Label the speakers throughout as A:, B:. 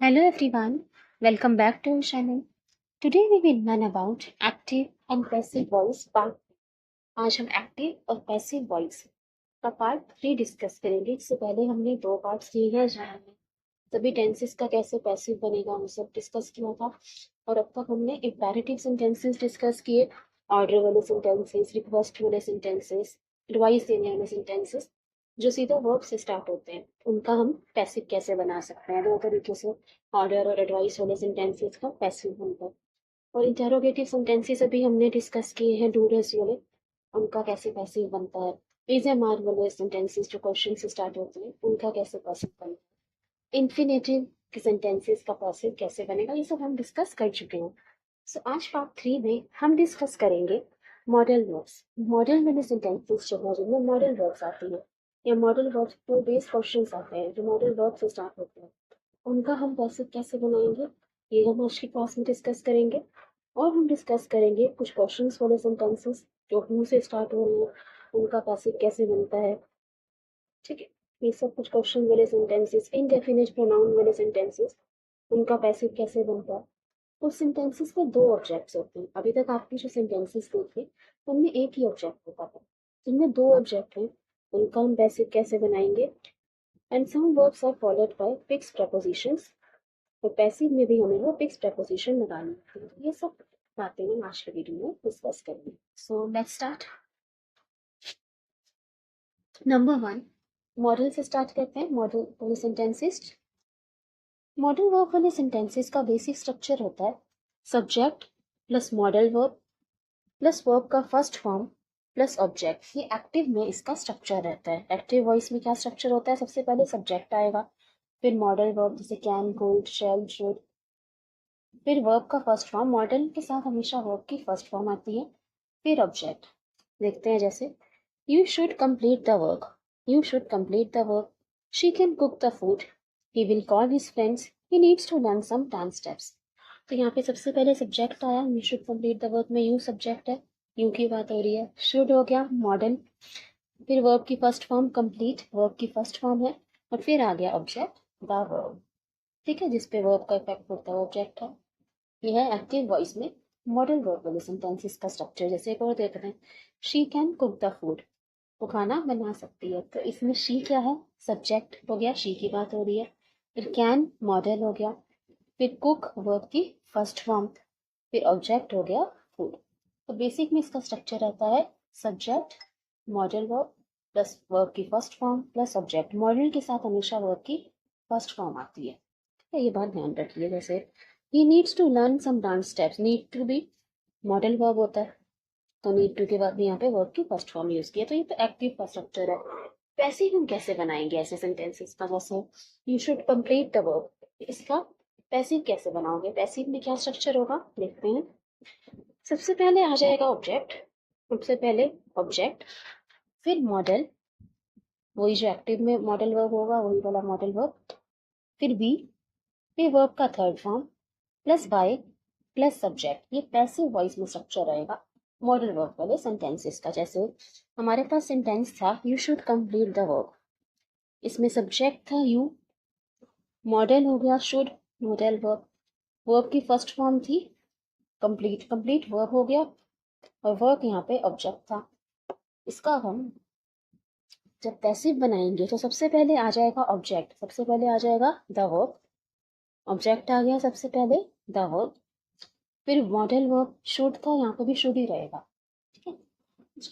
A: Hello everyone, welcome back to our channel. Today we will learn about active and passive voice part. आज हम active और passive voice का part 3 discuss करेंगे। इससे पहले हमने 2 पार्ट्स लिए हैं जहाँ हमने सभी टेंसेस का कैसे पैसिव बनेगा वो सब डिस्कस किया था, और अब तक हमने इंपेरेटिव सेंटेंसेस डिस्कस किए, ऑर्डर वाले सेंटेंसेस, रिक्वेस्ट वाले सेंटेंसेस, एडवाइस देने वाले सेंटेंसेस जो सीधा वर्ब से स्टार्ट होते हैं, उनका हम पैसिव कैसे बना सकते हैं। 2 तरीके से ऑर्डर और एडवाइस वाले सेंटेंसेस का पैसिव बनता है, और इंटेरोगेटिव सेंटेंसेस अभी हमने डिस्कस किए हैं, डू डज वाले, उनका कैसे पैसिव बनता है। इज एम आर वाले सेंटेंसेस जो क्वेश्चन से स्टार्ट होते हैं, उनका कैसे पैसिव बनता है। इन्फिनेटिव के सेंटेंसेस का पैसिव कैसे बनेगा, ये सब हम डिस्कस कर चुके हैं। सो आज पार्ट 3 में हम डिस्कस करेंगे मॉडल वर्ब्स। मॉडल वाले सेंटेंसेस जो है जिनमें मॉडल वर्ब्स आती है या मॉडल वर्ब्स पर बेस्ड क्वेश्चंस आते हैं जो मॉडल वर्ब से स्टार्ट होते हैं, उनका हम पैसिव कैसे बनाएंगे, ये हम आज की क्लास में डिस्कस करेंगे। और हम डिस्कस करेंगे कुछ क्वेश्चंस वाले सेंटेंसेस जो हु से स्टार्ट हो रहे हैं, उनका पैसिव कैसे बनता है। ठीक है, ये सब कुछ क्वेश्चन वाले सेंटेंसेस, इनडेफिनिट प्रोनाउन वाले सेंटेंसेस, उनका पैसिव कैसे बनता है। उस सेंटेंसेस में 2 ऑब्जेक्ट्स होते हैं। अभी तक आपने जो सेंटेंसेस देखे उनमें एक ही ऑब्जेक्ट होता था, जिनमें 2 ऑब्जेक्ट हैं, उनका हम पैसिव कैसे बनाएंगे। And some verbs are followed by fixed prepositions, तो पैसिव में भी हमें वो फिक्स प्रपोजिशन लगानी है। तो ये सब बातें हम आज के वीडियो में डिस्कस करेंगे। So let's start. Number 1, model से स्टार्ट करते हैं। मॉडल वाले सेंटेंसेस, मॉडल वर्ब वाले सेंटेंसेस का बेसिक स्ट्रक्चर होता है subject plus model verb plus verb का फर्स्ट फॉर्म प्लस ऑब्जेक्ट। ये एक्टिव में इसका स्ट्रक्चर रहता है। एक्टिव वॉइस में क्या स्ट्रक्चर होता है, सबसे पहले सब्जेक्ट आएगा, फिर मॉडल वर्ब जैसे कैन, कुड, शैल, शुड, फिर वर्ब का फर्स्ट फॉर्म। मॉडल के साथ हमेशा वर्ब की फर्स्ट फॉर्म आती है, फिर ऑब्जेक्ट। देखते हैं जैसे you should complete the work, you should complete the work, she can cook the food, he will call his friends, he needs to learn some dance steps. तो यहाँ पे सबसे पहले सब्जेक्ट आया, you should complete the work में you subject है, you की बात हो रही है। शुड हो गया मॉडल, फिर वर्ब की फर्स्ट फॉर्म कंप्लीट, वर्ब की फर्स्ट फॉर्म है, और फिर आ गया ऑब्जेक्ट द वर्ब। ठीक है, जिसपे वर्ब का इफेक्ट होता है ऑब्जेक्ट है। यह है एक्टिव वॉइस में मॉडल वर्ब वाले सेंटेंसेस का स्ट्रक्चर। जैसे एक और देखते हैं, she can cook the food, वो खाना बना सकती है। तो इसमें शी क्या है, सब्जेक्ट हो गया, शी की बात हो रही है। फिर कैन मॉडल हो गया, फिर कुक वर्ब की फर्स्ट फॉर्म, फिर ऑब्जेक्ट हो गया फूड। तो बेसिक में इसका स्ट्रक्चर रहता है subject, model verb plus verb की first form plus object. Model के साथ हमेशा वर्ब की फर्स्ट फॉर्म आती है। ठीक है, ये बात ध्यान रखिए। जैसे he needs to learn some dance steps, need to भी मॉडल वर्ब होता है, तो नीड टू के बाद भी यहाँ पे वर्ब की फर्स्ट फॉर्म यूज किया। तो ये तो एक्टिव का स्ट्रक्चर है। पैसिव हम कैसे बनाएंगे ऐसे सेंटेंसेस का, जैसे you should complete the verb, इसका पैसिव कैसे बनाओगे। पैसिव में क्या स्ट्रक्चर होगा देखते हैं। सबसे पहले आ जाएगा ऑब्जेक्ट, सबसे पहले ऑब्जेक्ट, फिर मॉडल, वही जो एक्टिव में मॉडल वर्ब होगा वही वाला मॉडल वर्ब, फिर बी, फिर वर्ब का third form plus by plus subject. ये पैसिव वॉइस में स्ट्रक्चर रहेगा मॉडल वर्ब वाले सेंटेंसेस का। जैसे हमारे पास सेंटेंस था you should complete the verb, इसमें सब्जेक्ट था यू, मॉडल हो गया शुड, मॉडल वर्ब, वर्ब की फर्स्ट फॉर्म थी कंप्लीट, कंप्लीट वर्ब हो गया, और वर्ब यहाँ पे ऑब्जेक्ट था। इसका हम जब पैसिव बनाएंगे तो सबसे पहले आ जाएगा ऑब्जेक्ट, सबसे पहले आ जाएगा द वर्ब, ऑब्जेक्ट आ गया सबसे पहले द वर्ब, फिर मॉडल वर्ब शुड था, यहाँ पे भी शुड ही रहेगा। ठीक है,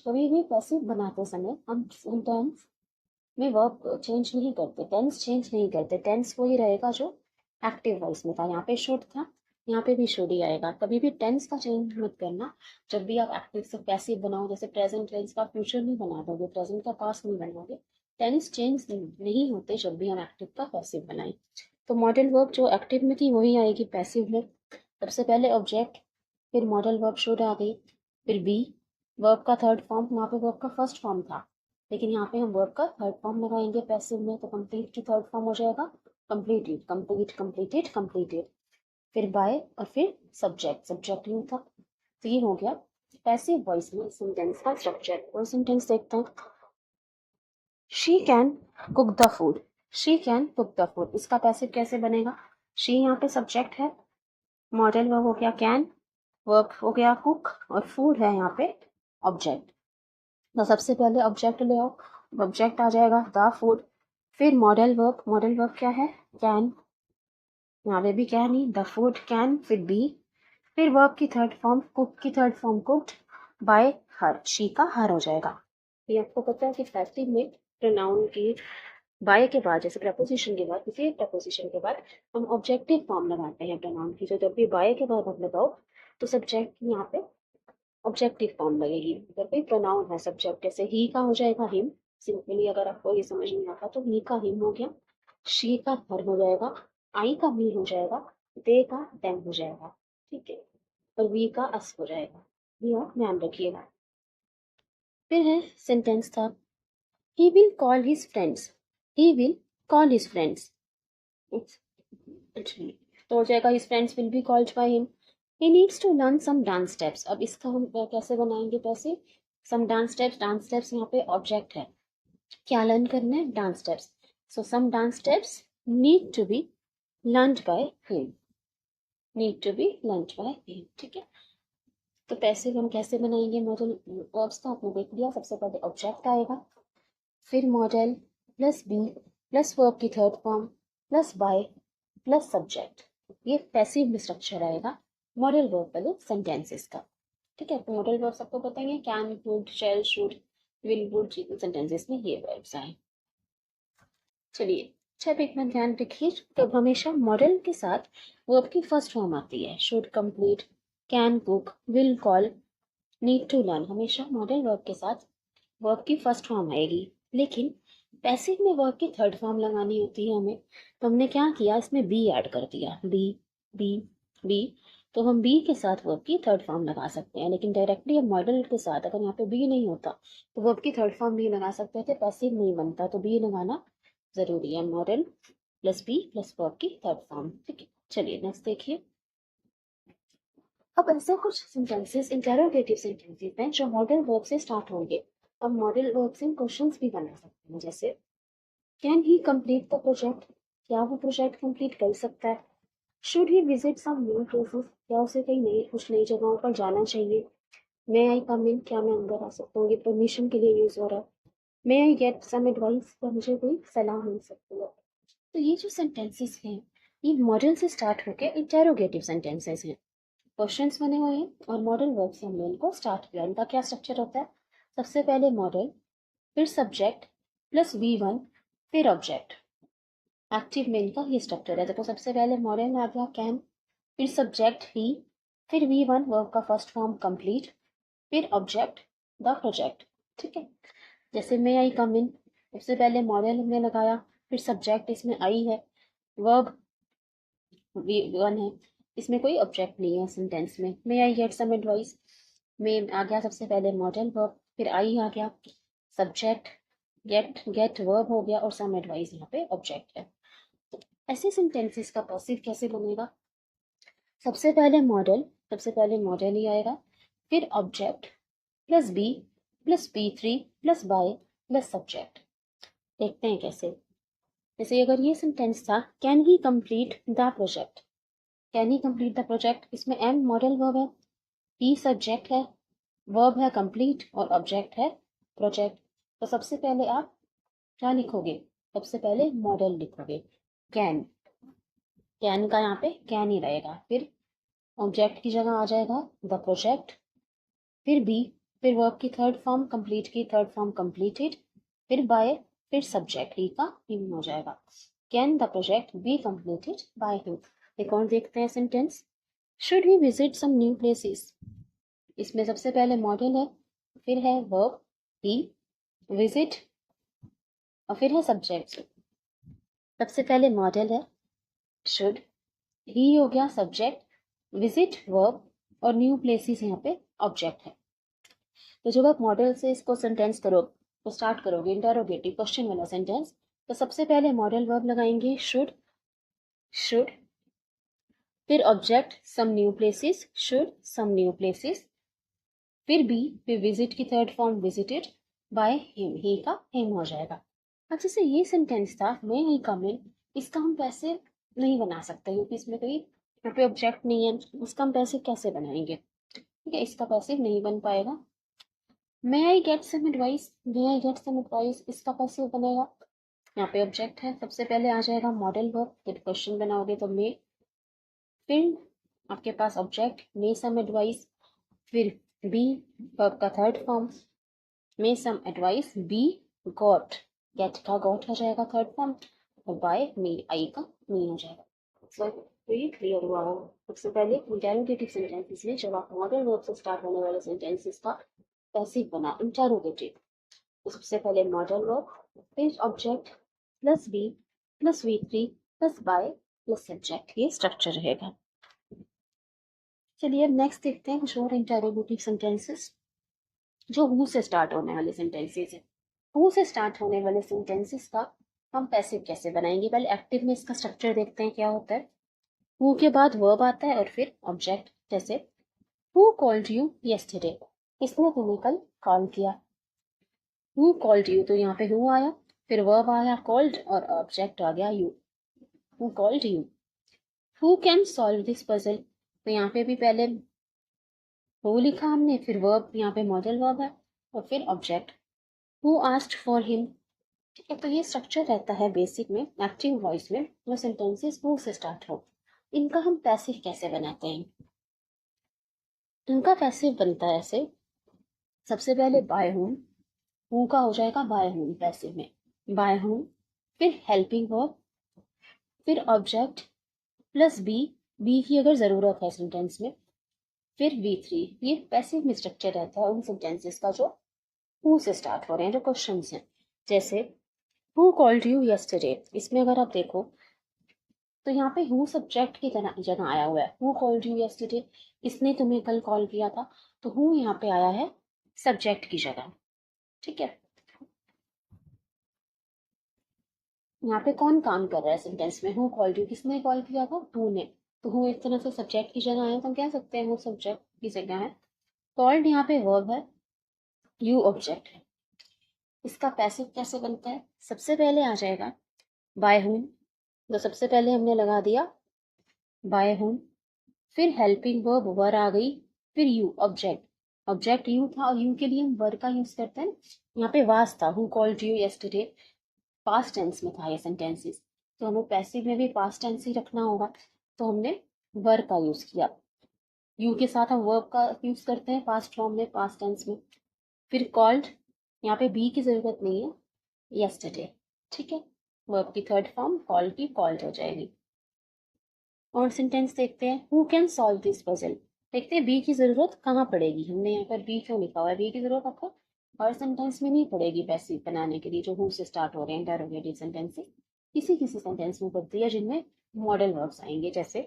A: कभी भी पैसिव बनाते समय हम सेंटेंस में वर्ब चेंज नहीं करते, टेंस चेंज नहीं करते, टेंस वही रहेगा जो एक्टिव वॉइस में था। यहाँ पे शुड था, यहाँ पे भी शुड ही आएगा। कभी भी टेंस का चेंज मत करना जब भी आप एक्टिव से पैसिव बनाओ। जैसे प्रेजेंट टेंस का फ्यूचर नहीं बना दोगे, प्रेजेंट का पास्ट नहीं बनाओगे, टेंस चेंज नहीं होते जब भी हम एक्टिव का पैसिव बनाएं। तो मॉडल वर्ब जो एक्टिव में थी वही आएगी पैसिव में। सबसे पहले ऑब्जेक्ट, फिर मॉडल वर्ब शुड आ गई, फिर बी, वर्ब का थर्ड फॉर्म, वहाँ पे वर्ब का फर्स्ट फॉर्म था लेकिन यहाँ पे हम वर्ब का थर्ड फॉर्म लगाएंगे पैसिव में, तो कंप्लीट की थर्ड फॉर्म हो जाएगा कंप्लीटेड, कंप्लीट, कंप्लीटेड, कंप्लीटेड, फिर बाय और फिर सब्जेक्ट, सब्जेक्ट यू था। तो ये हो गया पैसिव वॉइस में सेंटेंस का स्ट्रक्चर। और सेंटेंस देखते हैं, she can cook the food, she can cook the food, इसका पैसिव कैसे बनेगा। शी यहाँ पे सब्जेक्ट है, मॉडल वर्ब हो गया कैन, वर्ब हो गया कुक, और फूड है यहाँ पे ऑब्जेक्ट। तो सबसे पहले ऑब्जेक्ट ले आओ, ऑब्जेक्ट आ जाएगा द फूड, फिर मॉडल वर्ब क्या है कैन, यहाँ पे भी can he, the food can, फिर बी, फिर वर्ब की थर्ड फॉर्म कुक की third form cooked bye her, she का हर हो जाएगा। ये आपको पता है कि पैसिव में प्रोनाउन की बाय के बाद, जैसे प्रपोजिशन के बाद, किसी एक प्रपोजिशन के बाद हम ऑब्जेक्टिव फॉर्म लगाते हैं प्रोनाउन की, तो जब भी बाय के बाद आप लगाओ तो सब्जेक्ट की यहाँ पे ऑब्जेक्टिव फॉर्म लगेगी। अगर कोई प्रोनाउन है सब्जेक्ट, जैसे ही का हो जाएगा हिम, सिंपली अगर आपको ये समझ नहीं आता तो ही का हिम हो गया, शी का हर हो जाएगा, आई का मी हो जाएगा, दे का देम हो जाएगा, ठीक है, और वी का अस हो जाएगा। ये आप ध्यान रखिएगा। फिर है सेंटेंस था he will call his friends, he will call his friends, तो हो जाएगा his friends will be called by him. He needs to learn some dance steps, अब इसका हम कैसे बनाएंगे पैसे, सम डांस स्टेप्स यहाँ पे ऑब्जेक्ट है, क्या लर्न करना है dance steps, so some dance steps need to be learned by him, need to be learned by him, ठीक है। तो पैसे हम कैसे बनाएंगे मॉडल वर्ब्स का आपने देख लिया, सबसे पहले ऑब्जेक्ट आएगा, फिर model plus be plus verb की third form plus by plus subject, ये पैसिव में स्ट्रक्चर आएगा मॉडल वर्ब वाले सेंटेंसेस का, ठीक है। तो मॉडल वर्ब सबको बताएंगे can could shall should will would sentences में ये वर्ब्स आए। चलिए छह एक में ध्यान रखिए, तो हमेशा मॉडल के साथ वर्ब की फर्स्ट फॉर्म आती है, should complete, can cook, will call, need to learn, हमेशा मॉडल वर्ब के साथ वर्ब की फर्स्ट फॉर्म आएगी। लेकिन पैसिव में वर्ब की थर्ड फॉर्म लगानी होती है हमें, तो हमने क्या किया, इसमें बी ऐड कर दिया, बी बी बी, तो हम बी के साथ वर्ब की थर्ड फॉर्म लगा सकते हैं, लेकिन डायरेक्टली हम मॉडल के साथ अगर यहाँ पे बी नहीं होता तो वर्ब की थर्ड फॉर्म नहीं लगा सकते थे, पैसिव नहीं बनता, तो बी लगाना जरूरी है, modal plus be plus verb की थर्ड फॉर्म, ठीक है। चलिए नेक्स्ट देखिए, अब ऐसे कुछ सेंटेंसेस इंटेरोगेटिव सेंटेंसेस हैं जो मॉडल वर्ब से स्टार्ट होंगे। अब मॉडल वर्ब से क्वेश्चंस भी बना सकते हैं, जैसे can he complete the project, क्या वो प्रोजेक्ट कंप्लीट कर सकता है, should he visit some new places, क्या उसे कहीं कुछ नई जगहों पर जाना चाहिए, मे आई कम इन, क्या मैं अंदर आ सकता हूँ, ये परमिशन के लिए यूज हो रहा है, मे आई गेट सम एडवाइस, क्या मुझे कोई सलाह मिल सकती है। तो ये जो सेंटेंसेस हैं ये मॉडल से स्टार्ट होकर इंटेरोगेटिव सेंटेंसेस हैं, क्वेश्चंस बने हुए हैं और मॉडल वर्ब से हमने इनको स्टार्ट किया। इनका क्या स्ट्रक्चर होता है, सबसे पहले मॉडल, फिर सब्जेक्ट प्लस V1, फिर ऑब्जेक्ट, एक्टिव में इनका ये स्ट्रक्चर है। देखो सबसे पहले मॉडल आ गया कैन, फिर सब्जेक्ट ही, फिर V1 वर्ब का फर्स्ट फॉर्म कंप्लीट, फिर ऑब्जेक्ट द प्रोजेक्ट, ठीक है। जैसे मे आई कम इन, सबसे पहले मॉडल हमने लगाया, फिर सब्जेक्ट इसमें आई है, वर्ब V1 है, इसमें कोई ऑब्जेक्ट नहीं है सेंटेंस में, मे आई गेट सम एडवाइस, में आ गया सबसे पहले मॉडल वर्ब, फिर आई आ गया सब्जेक्ट, गेट वर्ब हो गया और सम एडवाइस यहाँ पे ऑब्जेक्ट है। तो ऐसे सेंटेंसेस का पैसिव कैसे बनेगा, सबसे पहले मॉडल ही आएगा, फिर object plus be plus B3 plus by plus subject. देखते हैं कैसे, जैसे अगर ये सेंटेंस था can he complete the project, can he complete the project, इसमें एम मॉडल वर्ब है, ही सब्जेक्ट है, वर्ब है कंप्लीट और ऑब्जेक्ट है प्रोजेक्ट। तो सबसे पहले आप क्या लिखोगे, सबसे पहले मॉडल लिखोगे, कैन, कैन का यहाँ पे कैन ही रहेगा, फिर ऑब्जेक्ट की जगह आ जाएगा द प्रोजेक्ट, फिर बी, फिर वर्ब की थर्ड फॉर्म कंप्लीट की थर्ड फॉर्म कंप्लीटेड, फिर बाय, फिर सब्जेक्ट ही का हिम हो जाएगा, can the project be completed by him. एक और देखते हैं sentence, should he visit some new places, इसमें सबसे पहले मॉडल है, फिर है वर्ब ही, विजिट और फिर है सब्जेक्ट। सबसे पहले मॉडल है शुड, ही हो गया सब्जेक्ट, विजिट वर्ब और न्यू प्लेसेस यहाँ पे ऑब्जेक्ट है। तो जब आप मॉडल से इसको सेंटेंस करो तो स्टार्ट करोगे इंटरोगेटिव क्वेश्चन वाला सेंटेंस, तो सबसे पहले मॉडल वर्ब लगाएंगे शुड, शुड, फिर object some new places, should some new places, फिर बी, फिर विजिट की third form visited by him, he का हिम हो जाएगा। अब जैसे ये सेंटेंस था मे आई कम इन, इसका हम कैसे नहीं बना सकते क्योंकि इसमें कोई यहाँ पे ऑब्जेक्ट नहीं है, इसका हम पैसिव कैसे बनाएंगे? ठीक है, इसका पैसिव नहीं बन पाएगा। May I get some advice, may I get some advice, इसका पैसिव बनेगा। यहाँ पे ऑब्जेक्ट है, सबसे पहले आ जाएगा मॉडल वर्ब, जब क्वेश्चन बनाओगे तो मे, फिर आपके पास ऑब्जेक्ट मे सम एडवाइस, फिर बी वर्ब का third form, may some advice be got, get का गॉट हो जाएगा थर्ड फॉर्म, और बाय मी आई का मी हो जाएगा। तो ये क्लियर हुआ हो। सबसे पहले इंटेरोगेटिव सेंटेंसेस में जब आप मॉडल वर्ब से स्टार्ट होने वाले सेंटेंसेस का पैसिव बना इंटेरोगेटिव, तो सबसे पहले मॉडल वर्ब, फिर object plus be plus V3 plus by plus subject, ये स्ट्रक्चर रहेगा। चलिए अब नेक्स्ट देखते हैं कुछ और इंटेरोगेटिव सेंटेंसेस जो हु से स्टार्ट होने वाले सेंटेंसेस है। हु से स्टार्ट होने वाले सेंटेंसेस का हम पैसिव कैसे बनाएंगे? पहले एक्टिव में इसका स्ट्रक्चर देखते हैं क्या होता है। हु के बाद वर्ब आता है और फिर ऑब्जेक्ट, जैसे हु कॉल्ड यू यस्टरडे, किसने तुम्हें कल कॉल किया। हु कॉल्ड यू, तो यहाँ पे हु आया, फिर वर्ब आया कॉल्ड और ऑब्जेक्ट आ गया you, who called you. Who can solve this puzzle, तो यहाँ पे भी पहले हु लिखा हमने, फिर वर्ब, यहाँ पे मॉडल वर्ब है और फिर object, who asked for him. ठीक है, तो ये स्ट्रक्चर रहता है बेसिक में एक्टिव वॉइस में, जो सेंटेंसेस हु से स्टार्ट हो। इनका हम पैसिव कैसे बनाते हैं? इनका पैसिव बनता है ऐसे, सबसे पहले बाय होम, हु का हो जाएगा बाय होम पैसिव में, बाय होम, फिर हेल्पिंग वर्ब, फिर ऑब्जेक्ट प्लस बी, बी की अगर ज़रूरत है सेंटेंस में, फिर V3। ये पैसिव में स्ट्रक्चर रहता है उन सेंटेंसेस का जो हु से स्टार्ट हो रहे हैं, जो क्वेश्चन हैं। जैसे हु कॉल्ड यू यस्टरडे, इसमें अगर आप देखो तो यहाँ पे हु सब्जेक्ट की जगह आया हुआ है, हु कॉल्ड यू यस्टरडे, किसने तुम्हें कल कॉल किया था, तो हु यहाँ पे आया है सब्जेक्ट की जगह। ठीक है, यहाँ पे कौन काम कर रहा है सेंटेंस में? हु कॉल्ड यू, किसने कॉल किया था? हु ने, तो हु एक तरह से सब्जेक्ट की जगह है, तो हम कह सकते हैं हु सब्जेक्ट की जगह है। कॉल्ड यहाँ पे वर्ब है, यू ऑब्जेक्ट है। इसका पैसिव कैसे बनता है? सबसे पहले आ जाएगा बाय होम, तो सबसे पहले हमने लगा दिया बाय होम, फिर हेल्पिंग वर्ब वर आ गई, फिर यू ऑब्जेक्ट, ऑब्जेक्ट यू था और यू के लिए हम वर का यूज करते हैं। यहाँ पे वास था, who called you yesterday, past tense में था ये सेंटेंसेस, तो हमें पैसिव में भी पास्ट टेंस ही रखना होगा, तो हमने वर का यूज किया। यू के साथ हम वर्ब का यूज करते हैं पास्ट फॉर्म में, पास्ट टेंस में। फिर कॉल्ड, यहाँ पे बी की जरूरत नहीं है, यस्टरडे। ठीक है, वर्ब की थर्ड फॉर्म कॉल की कॉल्ड हो जाएगी। और सेंटेंस देखते हैं, who can solve this puzzle. देखते हैं बी की जरूरत कहाँ पड़ेगी, हमने यहाँ पर बी क्यों लिखा हुआ है? बी की जरूरत आपको हर सेंटेंस में नहीं पड़ेगी पैसिव बनाने के लिए जो हु से स्टार्ट हो रहे हैं इंटरोगेटिव सेंटेंस से, किसी किसी सेंटेंस में पड़ती है जिनमें मॉडल वर्ब्स आएंगे। जैसे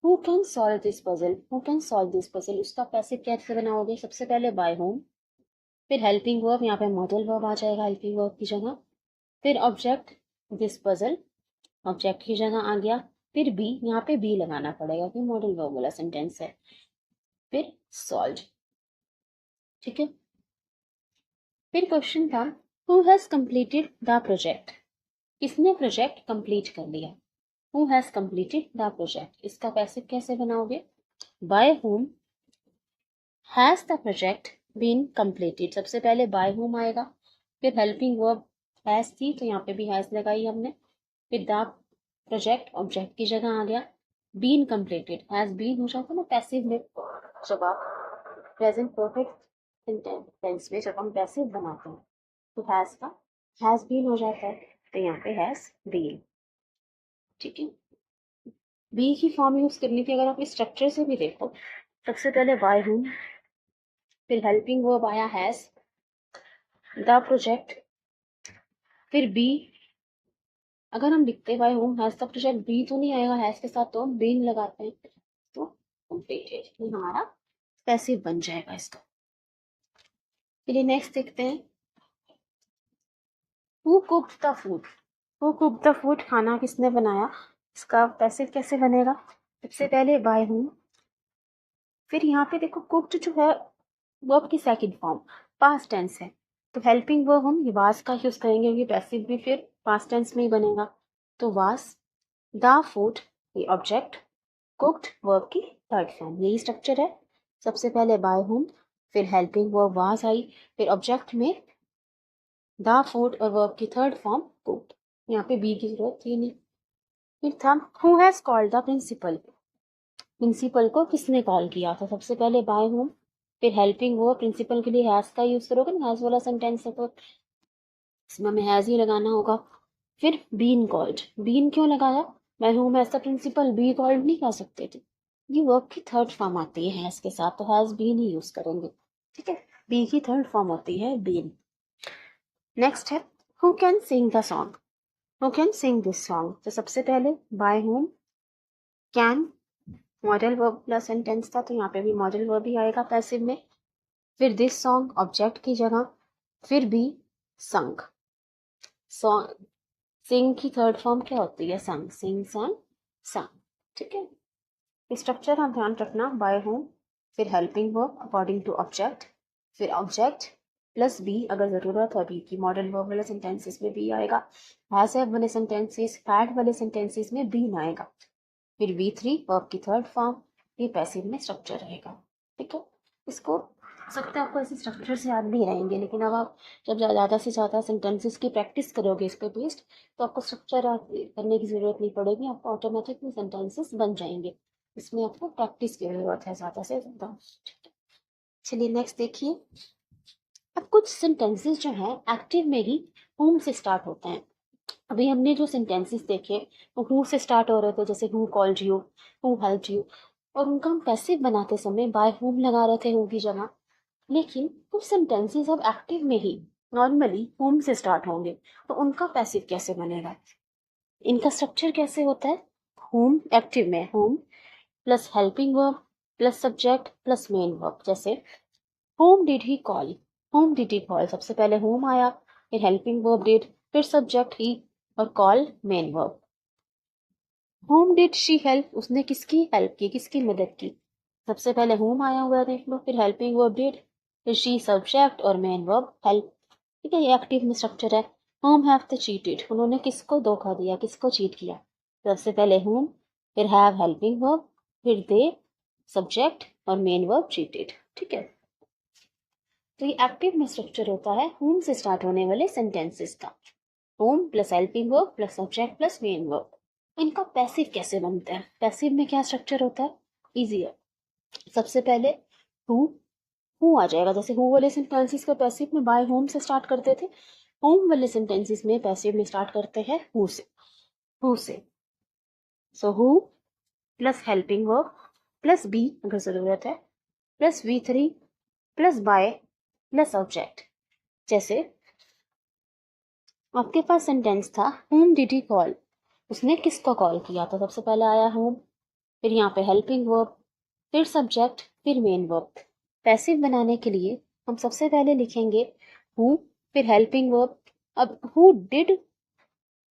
A: who can solve this puzzle, who can solve this puzzle, उसका पैसिव कैसे बनाओगे? सबसे पहले बाय होम, फिर हेल्पिंग वर्ब, यहाँ पे मॉडल वर्ब आ जाएगा हेल्पिंग वर्ब की जगह, फिर ऑब्जेक्ट दिस पजल, ऑब्जेक्ट की जगह आ गया, फिर बी, यहाँ पे बी लगाना पड़ेगा कि मॉडल वर्ब वाला सेंटेंस है, फिर सॉल्व। ठीक है, फिर क्वेश्चन था who has completed the project, किसने प्रोजेक्ट कंप्लीट कर लिया? Who has completed the project, इसका पैसिव कैसे बनाओगे? By whom has the project been completed, सबसे पहले बाय होम आएगा, फिर हेल्पिंग वर्ब हैज थी तो यहाँ पे भी हैज लगाई हमने, फिर द प्रोजेक्ट ऑब्जेक्ट की जगह आ गया, बीन कंप्लीटेड, हैज बीन हो जाता है ना पैसिव में, जब आप प्रेजेंट परफेक्ट टेंस में जब हम पैसिव बनाते हैं तो हैज का हैज बीन हो जाता है, तो यहाँ पे हैज बीन। ठीक है, बी की फॉर्म यूज करनी थी, अगर आप इस स्ट्रक्चर से भी देखो, सबसे पहले बाय होम, फिर हेल्पिंग वर्ब आया हैज, द प्रोजेक्ट, फिर बी, अगर हम लिखते by whom has the project, be तो नहीं आएगा हैज के साथ, तो हम बीन लगाते हैं, तो कंप्लीटेड, ये हमारा पैसिव बन जाएगा इसका। चलिए नेक्स्ट देखते हैं, who cooked the food, who cooked the food, खाना किसने बनाया, इसका पैसिव कैसे बनेगा? सबसे पहले बाय होम, फिर यहाँ पे देखो कुक्ड जो है वर्ब की सेकंड फॉर्म पास्ट टेंस है, तो हेल्पिंग वर्ब हम ये वास का यूज करेंगे क्योंकि पैसिव भी फिर पास्ट टेंस में ही बनेगा, तो वास, द फूड ये ऑब्जेक्ट, कुक्ड वर्ब की थर्ड फॉर्म, यही स्ट्रक्चर है। सबसे पहले बाय हुम, फिर हेल्पिंग वर्ब वाज आई, फिर ऑब्जेक्ट में द फूड और वर्ब की थर्ड फॉर्म कुक्ड। यहाँ पे बी की जरूरत थी नहीं। फिर था who has called the principal, principal को किसने कॉल किया था। सबसे पहले बाय हुम, फिर हेल्पिंग वर्ब, प्रिंसिपल के लिए हैज का यूज करोगे ना, हैज वाला सेंटेंस है तो इसमें हमें हैज ही लगाना होगा। फिर बीन कॉल्ड, बीन क्यों लगाया, by whom has the principal be called नहीं कह सकते थे, ये वर्ब की थर्ड फॉर्म आती है हैज के साथ, तो हैज बीन ही यूज करेंगे। ठीक है, बी की थर्ड फॉर्म होती है बीन। नेक्स्ट है who can sing the song, who can sing this song, तो सबसे पहले by whom, can model verb plus sentence था तो यहाँ पे भी मॉडल वर्ब ही आएगा पैसिव में। फिर दिस सॉन्ग ऑब्जेक्ट की जगह, फिर बी संग, सॉन्ग सिंग की थर्ड फॉर्म क्या होती है संग, सिंग संग संग। ठीक है, स्ट्रक्चर आप ध्यान रखना, बाय होम, फिर helping verb according to object, फिर ऑब्जेक्ट प्लस बी, अगर जरूरत है बी की मॉडल वर्ब वाले सेंटेंसेस में बी आएगा, हैज हैव वाले सेंटेंसेस, हैड वाले सेंटेंसेस में बी आएगा, फिर V3 वर्ब की थर्ड फॉर्म, ये पैसिव में स्ट्रक्चर रहेगा। ठीक है, इसको सकते आपको ऐसे स्ट्रक्चर से याद भी रहेंगे, लेकिन अब आप जब ज़्यादा से ज़्यादा सेंटेंसेस की प्रैक्टिस करोगे इस पे बेस्ड, तो आपको स्ट्रक्चर करने की ज़रूरत नहीं पड़ेगी, आपको ऑटोमेटिकली सेंटेंसेस बन जाएंगे। इसमें आपको प्रैक्टिस की ज़रूरत है ज़्यादा से ज़्यादा। चलिए नेक्स्ट देखिए, अब कुछ सेंटेंसेस जो हैं एक्टिव में ही होम से स्टार्ट होते हैं। अभी हमने जो सेंटेंसेस देखे वो हु से स्टार्ट हो रहे थे, जैसे who called you, who helped you, और उनका हम पैसिव बनाते समय बाय हुम लगा रहे थे हु की जगह। लेकिन कुछ सेंटेंसेस अब एक्टिव में ही नॉर्मली होम से स्टार्ट होंगे, तो उनका पैसिव कैसे बनेगा, इनका स्ट्रक्चर कैसे होता है। होम एक्टिव में whom plus helping verb plus subject plus main verb, जैसे whom did he call, whom did he call, सबसे पहले होम आया, फिर हेल्पिंग वर्ब डिड, फिर सब्जेक्ट ही, और call main verb. Whom did she help, उसने किसकी हेल्प की, किसकी मदद की, सबसे पहले होम आया हुआ है देख लो, फिर हेल्पिंग वर्ब डिड, फिर शी सब्जेक्ट और मेन वर्ब हेल्प। ठीक है, ये एक्टिव में स्ट्रक्चर है। होम हैव द चीटेड, उन्होंने किसको धोखा दिया, किसको चीट किया, सबसे पहले होम, फिर हैव हेल्पिंग वर्ब, फिर दे सब्जेक्ट और मेन वर्ब चीटेड। ठीक है, तो ये एक्टिव में स्ट्रक्चर होता है होम से स्टार्ट होने वाले सेंटेंसेस का, home plus helping verb plus subject plus main verb. इनका पैसिव कैसे बनता है, पैसिव में क्या स्ट्रक्चर होता है, इजी है। सबसे पहले हु, हु आ जाएगा, जैसे हु वाले सेंटेंसेस का पैसिव में बाय होम से स्टार्ट करते थे, होम वाले सेंटेंसेस में पैसिव में स्टार्ट करते हैं हु से, हु से। So who plus helping verb plus be अगर जरूरत है, plus V3 plus by plus object. जैसे आपके पास सेंटेंस था whom did he call, उसने किसको कॉल किया, तो सबसे पहले आया whom, फिर यहाँ पे हेल्पिंग वर्ब, फिर सब्जेक्ट, फिर मेन वर्ब। पैसिव बनाने के लिए हम सबसे पहले लिखेंगे who, फिर हेल्पिंग वर्ब। अब who did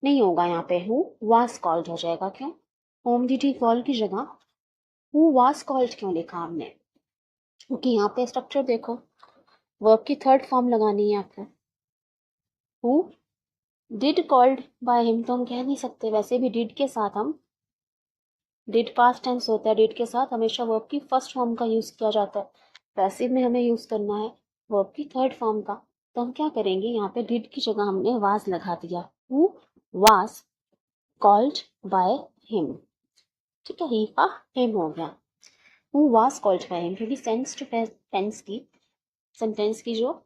A: नहीं होगा, यहाँ पे who was called हो जाएगा, क्यों, whom did he call की जगह who was called क्यों लिखा हमने, क्योंकि यहाँ पे स्ट्रक्चर देखो, वर्ब की थर्ड फॉर्म लगानी है आपको। who did called by him तो हम कह नहीं सकते, वैसे भी डिड के साथ हम, डिड पास्ट टेंस होता है, डिड के साथ हमेशा वर्ब की फर्स्ट फॉर्म का यूज किया जाता है। पैसिव में हमें यूज करना है वर्ब की थर्ड फॉर्म का, तो हम क्या करेंगे, यहाँ पे डिड की जगह हमने वाज लगा दिया, who was called by him. ठीक है, ही का हिम हो गया, who was called by him, क्योंकि सेंस टू टेंस की, सेंटेंस की जो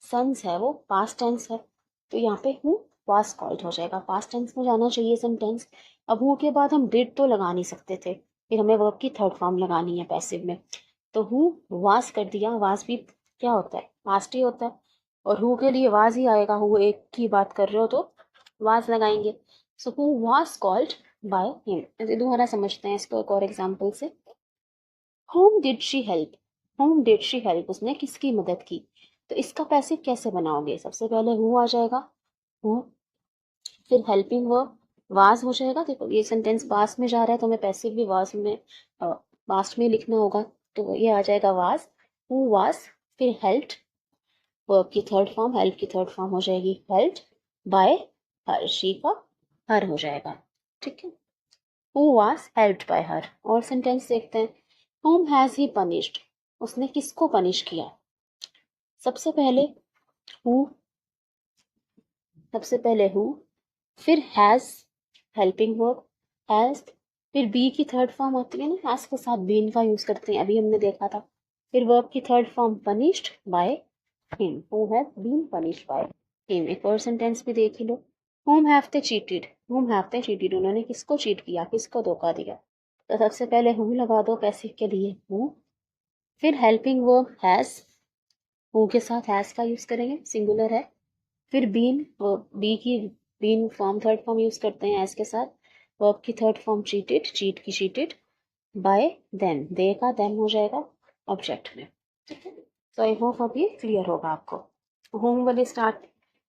A: सेंस है वो पास्ट टेंस है, तो यहाँ पे हु वाज कॉल्ड हो जाएगा, पास्ट टेंस में जाना चाहिए सेंटेंस। अब हु के बाद हम डिड तो लगा नहीं सकते थे, फिर हमें वर्ब की थर्ड फॉर्म लगानी है पैसिव में, तो हु वाज कर दिया, वाज भी क्या होता है, पास्ट ही होता है, और हु के लिए वाज ही आएगा, हु एक की बात कर रहे हो तो वाज लगाएंगे। So who was called by him. ऐसे दोबारा समझते हैं इसको एक और एग्जाम्पल से, home did she help, home did she help, उसने किसकी मदद की, तो इसका पैसिव कैसे बनाओगे, सबसे पहले हु आ जाएगा, हु, फिर हेल्पिंग वर्ब वाज हो जाएगा, देखो ये सेंटेंस पास्ट में जा रहा है तो हमें पैसिव भी वाज में पास्ट में लिखना होगा, तो ये आ जाएगा वाज, हु वाज, फिर हेल्प्ड, वर्ब की थर्ड फॉर्म, हेल्प की थर्ड फॉर्म हो जाएगी हेल्प्ड बाय हर, शी का हर हो जाएगा। ठीक है, हु वाज हेल्प्ड बाय हर। और सेंटेंस देखते हैं, whom हैज ही पनिश्ड, उसने किसको पनिश किया। सबसे पहले हु, फिर हैज हेल्पिंग वर्ब हैज, फिर बी की थर्ड फॉर्म होती है ना, हैज के साथ बीन का यूज करते हैं, अभी हमने देखा था। फिर वर्ब की third form punished by him, who has been punished by him. एक और सेंटेंस भी देख ही लो, whom have they cheated, उन्होंने किसको चीट किया, किसको धोखा दिया। तो सबसे पहले who लगा दो पैसिव के लिए who, फिर हेल्पिंग वर्ब हैज, who के साथ हैज का यूज करेंगे, सिंगुलर है। फिर बीन, बी की been form third form use करते हैं एस के साथ। वर्ब की थर्ड फॉर्म चीटेड, चीट की चीटेड, बाय देम, दे का देम हो जाएगा ऑब्जेक्ट में। ठीक है, तो आई होप अब ये क्लियर होगा आपको। होम वाले स्टार्ट,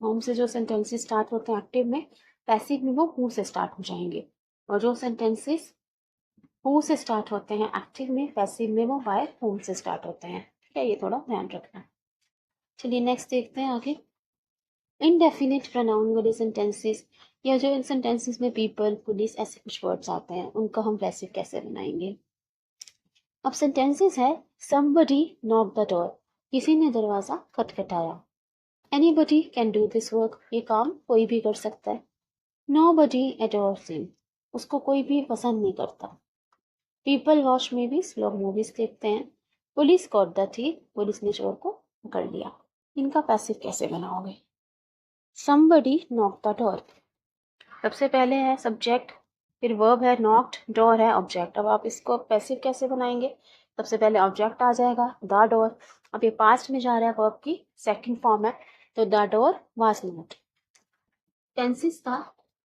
A: होम से जो सेंटेंसेस स्टार्ट होते हैं एक्टिव में, पैसिव में वो हु से स्टार्ट हो जाएंगे। और जो सेंटेंसेस हु से स्टार्ट होते हैं एक्टिव में, पैसिव में वो बाय होम से स्टार्ट होते हैं। ठीक है, ये थोड़ा ध्यान रखना। चलिए नेक्स्ट देखते हैं आगे। इनडेफिनिट प्रोनाउन वाले सेंटेंसेस, या जो इन सेंटेंसेस में पीपल, पुलिस ऐसे कुछ वर्ड्स आते हैं, उनका हम पैसिव कैसे बनाएंगे। अब सेंटेंसेस है, somebody knocked the door, किसी ने दरवाजा खटखटाया। anybody can do this work, ये काम कोई भी कर सकता है। nobody adores him, उसको कोई भी पसंद नहीं करता। people watch movies, लोग मूवीज देखते हैं। Police caught the thief, police ने चोर को पकड़ लिया। इनका पैसिव कैसे बनाओगे। somebody knocked the door, सबसे पहले है सब्जेक्ट, फिर वर्ब है नॉक्ड, डोर है ऑब्जेक्ट। अब आप इसको पैसिव कैसे बनाएंगे। सबसे पहले ऑब्जेक्ट आ जाएगा द डोर। अब ये पास्ट में जा रहा है, वर्ब की सेकंड फॉर्म है, तो the door was not. Tenses का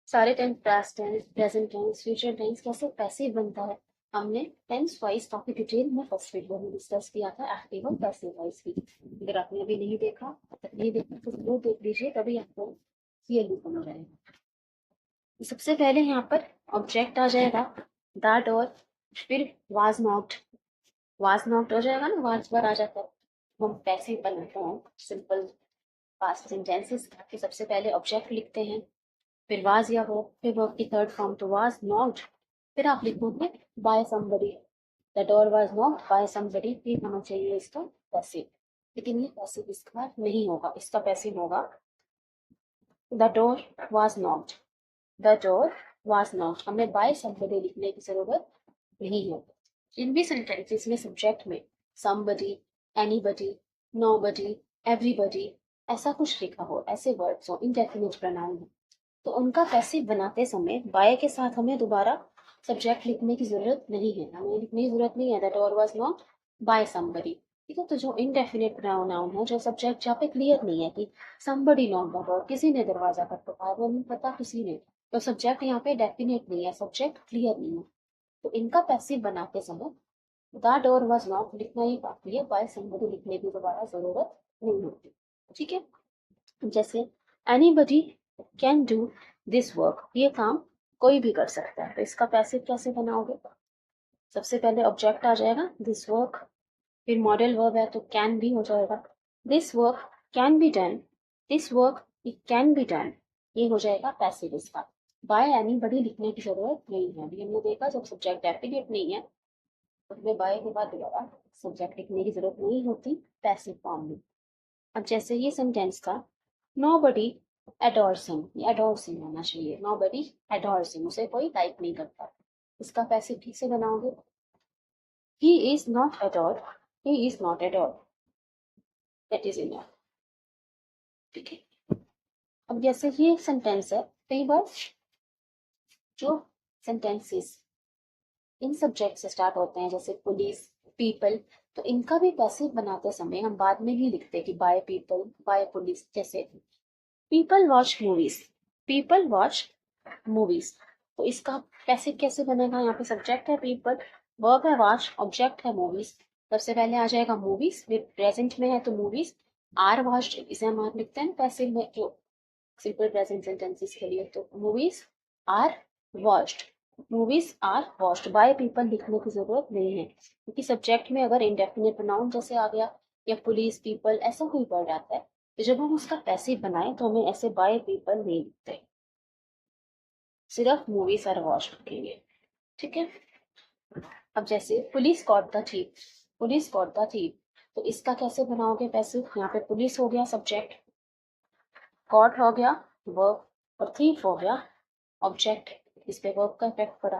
A: सारे tense, past tense, present tense, future tense कैसे पैसिव बनता है, हमने टेंस वाइज काफी डिटेल में फर्स्ट वीडियो में डिस्कस किया था, एक्टिव और पैसिव वाइज भी। अगर आपने अभी नहीं देखा, नहीं देखा तो जरूर देख लीजिए, तभी आपको क्लियरली समझ आएगा। सबसे पहले यहाँ पर ऑब्जेक्ट आ जाएगा द डोर, फिर वाज नॉक्ड हो जाएगा ना, वाज पर आ जाता है। हम पैसिव बनाते हैं सिंपल पास्ट सेंटेंसेस कि सबसे पहले ऑब्जेक्ट लिखते हैं, फिर वाज या वो, फिर वर्ब की थर्ड फॉर्म तो वाज नॉक्ड, फिर आप लिखोगे by somebody, the door was knocked by somebody, फिर होना चाहिए इसका पैसिव। लेकिन ये पैसिव इसका नहीं होगा, इसका पैसिव होगा the door was knocked, the door was not. हमें बाय समबडी लिखने की जरूरत नहीं है। इन भी सेंटेंसेस में सब्जेक्ट में समबडी, एनीबडी, नोबडी, एवरीबडी ऐसा कुछ लिखा हो, ऐसे वर्ड्स हो, इनडेफिनिट प्रोनाउन हो, तो उनका पैसिव बनाते समय बाय के साथ हमें दोबारा सब्जेक्ट लिखने की जरूरत नहीं है, हमें लिखने की जरूरत नहीं है the door was not by somebody. ठीक है, तो जो इनडेफिनिट प्रोनाउन है, जो सब्जेक्ट जहाँ पे क्लियर नहीं है कि समबडी नॉट द डोर, किसी ने दरवाजा खटखटाया, वो नहीं पता किसी ने, तो सब्जेक्ट यहाँ पे डेफिनेट नहीं है, सब्जेक्ट क्लियर नहीं है, तो इनका पैसिव बनाते समय द डोर वाज नॉट लिखना ही काफी है, बाय समबडी लिखने की दोबारा जरूरत नहीं होती। ठीक है, जैसे anybody can do this work, ये काम कोई भी कर सकता है, तो इसका पैसिव कैसे बनाओगे। सबसे पहले ऑब्जेक्ट आ जाएगा दिस वर्क, फिर मॉडल वर्ब है तो कैन भी हो जाएगा, this work can be done, this work it can be done, ये हो जाएगा पैसिव इसका। बाय एनीबडी लिखने की जरूरत नहीं है, अभी हमने देखा जब सब्जेक्ट डेफिनेट नहीं है तो हमें बाय के बाद दोबारा सब्जेक्ट लिखने की जरूरत नहीं होती पैसिव फॉर्म में। अब जैसे ये सेंटेंस का नोबडी एडोर्स हिम, ये एडोर्स हिम होना चाहिए, नोबडी एडोर्स हिम, उसे कोई लाइक नहीं करता, इसका पैसिव ठीक से बनाओगे he is not adored, he is not adored, that is enough। ठीक है, अब जैसे ये सेंटेंस है, कई बार जो सेंटेंसेस इन सब्जेक्ट से स्टार्ट होते हैं जैसे पुलिस, पीपल, तो इनका भी पैसिव बनाते समय हम बाद में ही लिखते हैं कि बाय पीपल, बाय पुलिस। जैसे people watch movies, people watch movies, तो इसका पैसिव कैसे बनेगा। यहाँ पे सब्जेक्ट है पीपल, वर्ब है वॉच, ऑब्जेक्ट है मूवीज। सबसे पहले आ जाएगा मूवीज, फिर प्रेजेंट में है तो मूवीज आर वॉच्ड, इसे हम आर लिखते हैं पैसिव में जो सिंपल प्रेजेंट सेंटेंसेस के लिए, तो movies are watched, movies are watched, by people लिखने की जरूरत नहीं है, क्योंकि सब्जेक्ट में अगर इंडेफिनिट प्रोनाउन जैसे आ गया या पुलिस, पीपल ऐसा कोई वर्ड आता है, तो जब हम उसका पैसिव बनाए तो हमें ऐसे बाय पीपल नहीं लिखते, सिर्फ मूवीज आर वॉच्ड लिखेंगे। ठीक है। अब जैसे police caught the thief, police caught the thief, तो इसका कैसे बनाओगे पैसिव? यहाँ पे पुलिस हो गया सब्जेक्ट, कॉट हो गया वर्ब, और थीफ हो गया ऑब्जेक्ट। इस पे वर्ब का इफेक्ट पड़ा,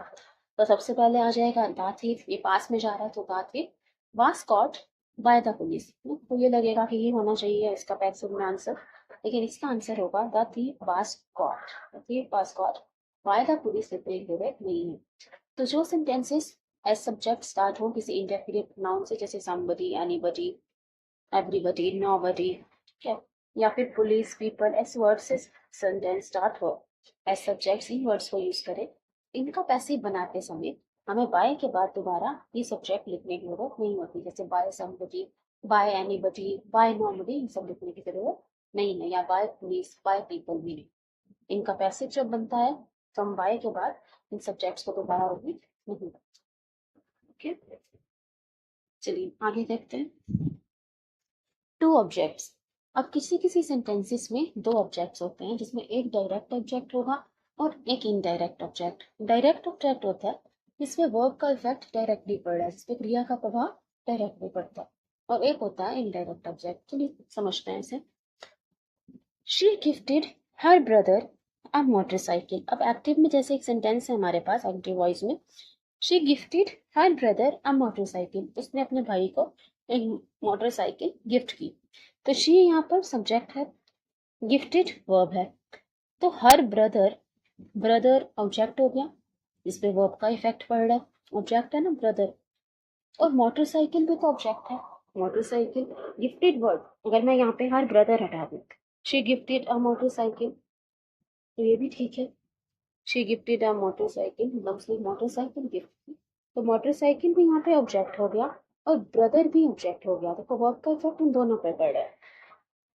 A: तो सबसे पहले आ जाएगा द थीफ, ये पास में जा रहा है तो the thief was caught by the police. तो ये लगेगा कि ये होना चाहिए इसका पैसिव में आंसर, लेकिन इसका आंसर होगा the thief was cot, the thief was caught by the police representative नहीं है। तो जो सेंटेंसेस एज सब्जेक्ट स्टार्ट हो किसी इंडेफिनिट नाउन से, जैसे समबडी, एनीबडी, एवरीबडी, नोबडी, ठीक है, या फिर पुलिस, पीपल, ऐसे वर्ड से सेंटेंस स्टार्ट हो एज सब्जेक्ट्स, इन वर्ड्स को यूज करें। इनका पैसिव बनाते समय हमें बाय के बाद दोबारा ये सब्जेक्ट लिखने की जरूरत नहीं होती, जैसे by somebody, by anybody, by nobody, इन सब लिखने की जरूरत नहीं है, या बाय पुलिस, बाय पीपल भी नहीं। इनका पैसिव जब बनता है तो हम बाय के बाद इन सब्जेक्ट्स को दोबारा रिपीट नहीं करते। ओके, चलिए आगे देखते हैं। Two objects. अब किसी किसी सेंटेंसेस में दो ऑब्जेक्ट्स होते हैं, जिसमें एक डायरेक्ट ऑब्जेक्ट होगा और एक इनडायरेक्ट ऑब्जेक्ट। डायरेक्ट ऑब्जेक्ट होता है जिसमें वर्ब का इफेक्ट डायरेक्टली पड़ रहा है, जिसपे क्रिया का प्रभाव डायरेक्टली पड़ता है, और एक होता है इनडायरेक्ट ऑब्जेक्ट। चलिए समझते हैं इसे। She gifted her brother a motorcycle. अब एक्टिव में जैसे एक सेंटेंस है हमारे पास एक्टिव वॉइस में, she gifted her brother a motorcycle, उसने अपने भाई को एक मोटरसाइकिल गिफ्ट की। तो शी यहाँ पर सब्जेक्ट है, गिफ्टेड वर्ब है, तो हर ब्रदर, ब्रदर ऑब्जेक्ट हो गया, इस पे वर्ब का इफेक्ट पड़ रहा है, ऑब्जेक्ट है ना ब्रदर, और मोटरसाइकिल भी तो ऑब्जेक्ट है, मोटरसाइकिल गिफ्टेड वर्ड। अगर मैं यहाँ पे हर ब्रदर हटा दूँ, शी गिफ्टेड अ मोटरसाइकिल, तो ये भी ठीक है, शी गिफ्टेड अ मोटरसाइकिल, मतलब उसने मोटरसाइकिल गिफ्ट की, तो मोटरसाइकिल भी यहाँ पे ऑब्जेक्ट हो गया और ब्रदर भी ऑब्जेक्ट हो गया। देखो वर्ब का इफेक्ट इन दोनों पे पड़ रहा है।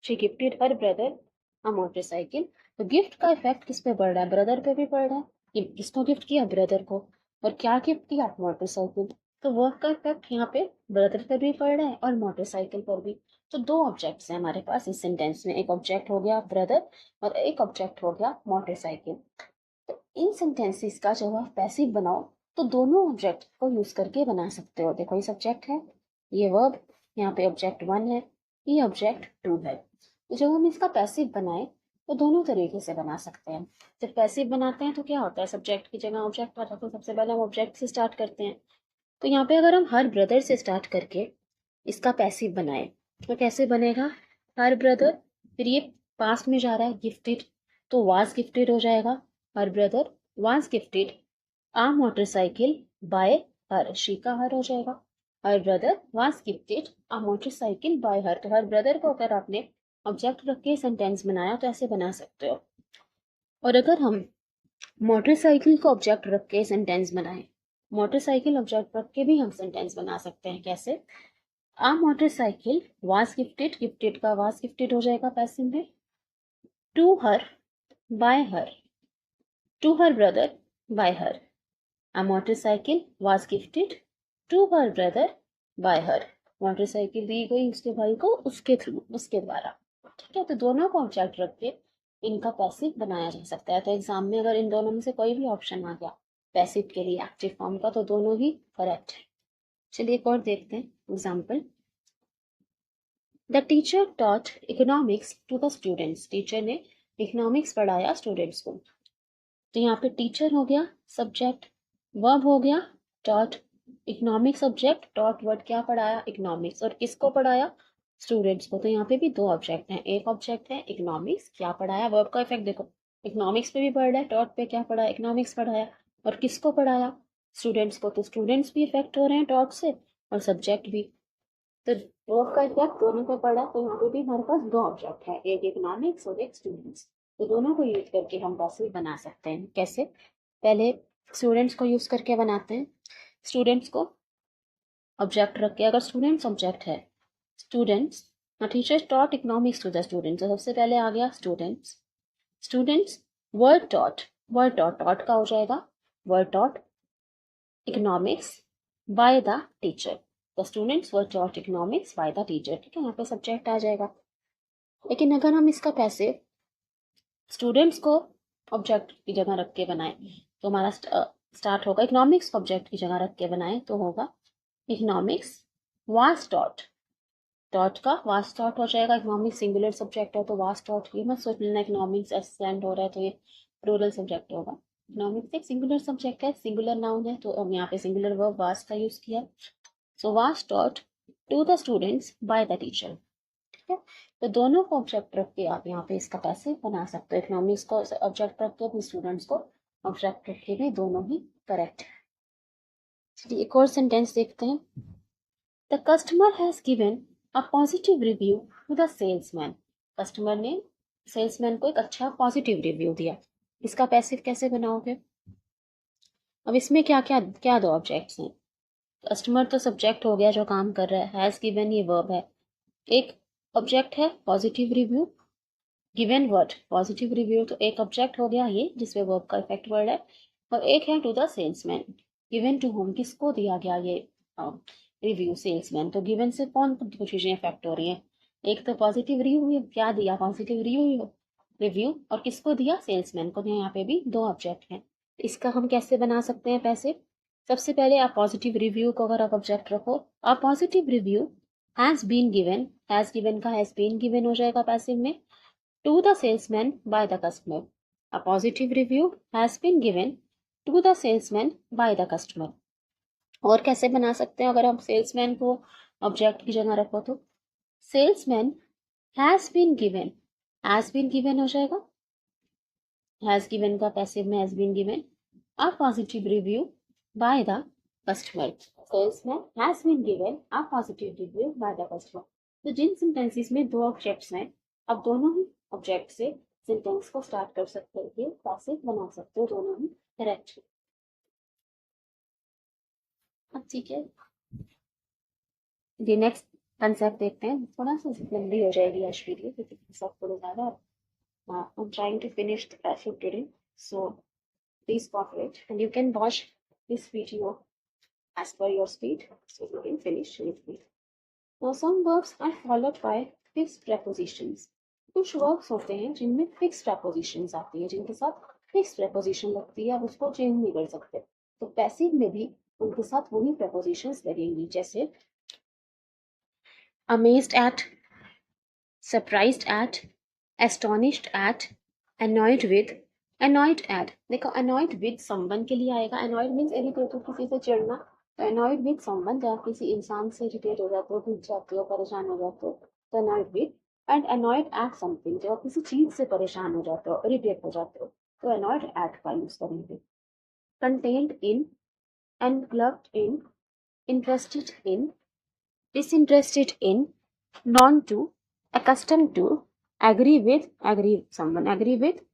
A: She gifted her brother a motorcycle, तो गिफ्ट का इफेक्ट किस पे पड़ रहा है? ब्रदर पे भी पड़ रहा है, कि किसको गिफ्ट किया? ब्रदर को। और क्या गिफ्ट किया? मोटरसाइकिल। तो वर्ब का इफेक्ट यहाँ पे ब्रदर पे भी पड़ रहा है और मोटरसाइकिल पर भी। तो दो ऑब्जेक्ट्स हैं हमारे पास इस सेंटेंस में, एक ऑब्जेक्ट हो गया ब्रदर और एक ऑब्जेक्ट हो गया मोटरसाइकिल। तो इन सेंटेंसेस का जब आप पैसिव बनाओ तो दोनों ऑब्जेक्ट को यूज करके बना सकते हो। देखो ये सब्जेक्ट है, ये वर्ब, यहाँ पे ऑब्जेक्ट 1 है, ये ऑब्जेक्ट 2 है। तो जब हम इसका पैसिव बनाए तो दोनों तरीके से बना सकते हैं। जब पैसिव बनाते हैं तो क्या होता है, सब्जेक्ट की जगह ऑब्जेक्ट आता है, तो सबसे पहले हम ऑब्जेक्ट से स्टार्ट करते हैं। तो यहाँ पे अगर हम हर ब्रदर से स्टार्ट करके इसका पैसिव बनाए तो कैसे बनेगा? हर ब्रदर, फिर ये पास्ट में जा रहा है गिफ्टेड, तो वाज गिफ्टेड हो जाएगा, her brother was gifted a motorcycle by her, she का हर हो जाएगा, her brother was gifted a motorcycle by her. तो हर ब्रदर को अगर आपने ऑब्जेक्ट रख के सेंटेंस बनाया तो ऐसे बना सकते हो। और अगर हम मोटरसाइकिल को ऑब्जेक्ट रख के सेंटेंस बनाए, मोटरसाइकिल ऑब्जेक्ट रख के भी हम सेंटेंस बना सकते हैं। कैसे? A motorcycle was gifted, gifted का वाज गिफ्टेड हो जाएगा पैसिव में, to her by her, to her brother by her. A motorcycle was gifted to her brother by her. Motorcycle दी गई उसके भाई को उसके थ्रू, उसके द्वारा। ठीक है, तो दोनों को ऑब्जेक्ट रख के इनका पैसिव बनाया जा सकता है। तो एग्जाम में अगर इन दोनों में से कोई भी ऑप्शन आ गया पैसिव के लिए एक्टिव फॉर्म का, तो दोनों ही करेक्ट है। चलिए एक और देखते हैं example. The teacher taught economics to the students. Teacher ने इकोनॉमिक्स पढ़ाया स्टूडेंट्स को। तो यहाँ पे टीचर हो गया सब्जेक्ट, वर्ब हो गया taught, economics object, taught word क्या पढ़ाया? इकोनॉमिक्स, और किसको पढ़ाया? स्टूडेंट्स को। तो यहाँ पे भी दो ऑब्जेक्ट हैं, एक ऑब्जेक्ट है इकोनॉमिक्स, क्या पढ़ाया? वर्ब का इफेक्ट देखो, इकोनॉमिक्स पे भी पढ़ रहा है, टॉट पे क्या पढ़ाया? इकोनॉमिक्स पढ़ाया, और किसको पढ़ाया? स्टूडेंट्स को। तो स्टूडेंट्स भी इफेक्ट हो रहे हैं टॉट से और सब्जेक्ट भी, तो वर्ब का इफेक्ट दोनों पे पड़ा। तो यहाँ पे भी हमारे पास दो ऑब्जेक्ट है, एक इकोनॉमिक्स और एक स्टूडेंट्स। तो दोनों को यूज करके हम पैसिव बना सकते हैं। कैसे? पहले स्टूडेंट्स को यूज करके बनाते हैं। स्टूडेंट्स को ऑब्जेक्ट रख के, अगर स्टूडेंट्स ऑब्जेक्ट है, students, teacher taught economics to the students, तो सबसे पहले आ गया students, students were taught, were taught, taught का हो जाएगा were taught economics by the teacher, the students were taught economics by the teacher. ठीक है, यहाँ पे सब्जेक्ट आ जाएगा। लेकिन अगर हम इसका पैसिव स्टूडेंट्स को ऑब्जेक्ट की जगह रख के बनाए तो हमारा स्टार्ट होगा, इकोनॉमिक्स ऑब्जेक्ट की जगह रख के बनाए तो होगा इकोनॉमिक्स वास डॉट, डॉट का वास डॉट हो जाएगा। इकोनॉमिक्स सिंगुलर सब्जेक्ट है तो वास डॉट, ये मत सोच लेना इकोनॉमिक्स एसेंट हो रहा है तो ये प्लूरल सब्जेक्ट होगा। इकोनॉमिक्स एक सिंगुलर सब्जेक्ट है, सिंगुलर नाउन है, तो हम यहाँ पे सिंगुलर वर्ब वास का यूज किया। सो वास dot to the students bye the teacher. ठीक है, तो दोनों को ऑब्जेक्ट रख के आप यहाँ पे इसका पैसिव बना सकते हो। इकोनॉमिक्स को ऑब्जेक्ट रख के अपने स्टूडेंट्स को ऑब्जेक्ट रख के भी दोनों ही करेक्ट है। चलिए एक और सेंटेंस देखते हैं। The customer has given a positive review to the salesman. Customer ने सेल्समैन को एक अच्छा पॉजिटिव रिव्यू दिया। इसका पैसिव कैसे बनाओगे? अब इसमें क्या क्या क्या दो ऑब्जेक्ट्स हैं। कस्टमर तो सब्जेक्ट हो गया जो काम कर रहा है, हैज गिवन ये वर्ब है। एक ऑब्जेक्ट है positive review, given word positive review, तो एक ऑब्जेक्ट हो गया ये जिसमें वर्ब का इफेक्ट वर्ड है, और एक है to the salesman. Given to whom, किसको दिया गया ये रिव्यू? सेल्समैन। तो गिवन से कौन कुछ चीजें इफेक्ट हो रही हैं? एक तो पॉजिटिव रिव्यू, क्या दिया? पॉजिटिव रिव्यू, रिव्यू, और किसको दिया? सेल्समैन को। यहाँ पे भी दो ऑब्जेक्ट हैं। इसका हम कैसे बना सकते हैं पैसे? सबसे पहले आप पॉजिटिव रिव्यू को अगर आप ऑब्जेक्ट रखो, a positive review has been given, has given का हैज बीन गिवन हो जाएगा पैसिव में, to the salesman by the customer. A positive review has been given to the salesman by the customer. और कैसे बना सकते हैं अगर हम सेल्समैन को ऑब्जेक्ट की जगह रखो तो? Salesman has been given, has been given हो जाएगा, हैज गिवन का पैसिव में has been given a positive review by the customer. Salesman has been given a positive review by the customer. तो जिन सेंटेंसेस में दो ऑब्जेक्ट्स हैं, अब दोनों ही ऑब्जेक्ट से सेंटेंस को स्टार्ट कर सकते हैं, पैसिव बना सकते हो, दोनों ही करेक्ट है। अब ठीक है, ये नेक्स्ट कंसेप्ट देखते हैं। थोड़ा सा लंबी हो जाएगी आज वीडियो क्योंकि सब थोड़ा ज़्यादा I'm trying to finish the passive today, so please cooperate and you can watch this video as per your speed so you can finish with me. Now some verbs are followed by fixed prepositions. कुछ verbs होते हैं जिनमें fixed prepositions आती है, जिनके साथ fixed preposition लगती है, आप उसको चेंज नहीं कर सकते। तो passive में भी उनके साथ वही prepositions लगेंगी, जैसे amazed at, surprised at, astonished at, annoyed with, annoyed at। देखो annoyed with someone के लिए आएगा। annoyed means irritated, किसी से चिढ़ना। तो annoyed with someone जब आप किसी इंसान से इरिटेट हो जाते हो, भूल जाते हो, परेशान हो जाते हो, तो annoyed with। and annoyed at something जब आप किसी चीज से परेशान हो जाते हो, इरिटेट हो जाते हो, तो annoyed at का यूज करेंगे। contained in, engulfed in, interested in, disinterested in, known to, accustomed to, agree with, agree someone, agree with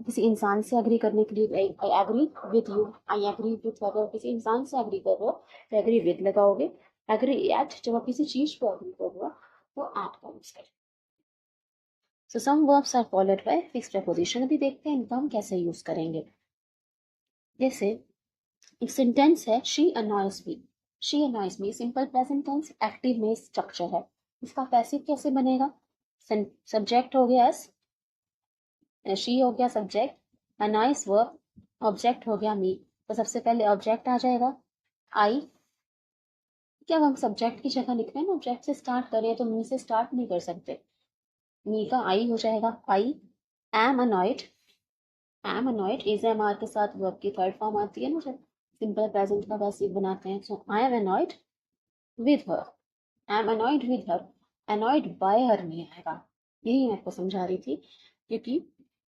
A: किसी इंसान से agree करने के लिए I agree with you, I agree with, अगर किसी इंसान से agree कर रहे हो तो agree with लगाओगे। agree at जब आप किसी चीज को agree कर रहे हो तो at का यूज करें। So some verbs are followed by fixed preposition। अभी देखते हैं इनका हम कैसे यूज करेंगे। जैसे एक सेंटेंस है she annoys me, she annoys me simple present tense, active में स्ट्रक्चर है। इसका पैसिव कैसे बनेगा? सब्जेक्ट हो गया एस, शी हो गया सब्जेक्ट, annoys वर्ब, ऑब्जेक्ट हो गया मी। तो सबसे पहले ऑब्जेक्ट आ जाएगा आई। क्या हम सब्जेक्ट की जगह लिख रहे हैं ना, ऑब्जेक्ट से स्टार्ट करें तो मी से स्टार्ट नहीं कर सकते, मी का आई हो जाएगा I. Am annoyed, am annoyed is am are के साथ वर्ब की थर्ड फॉर्म आती है ना जब सिंपल प्रेजेंट का पैसिव बनाते हैं। So I am annoyed with her, I am annoyed with her, annoyed by her नहीं आएगा। यही मैं आपको समझा रही थी क्योंकि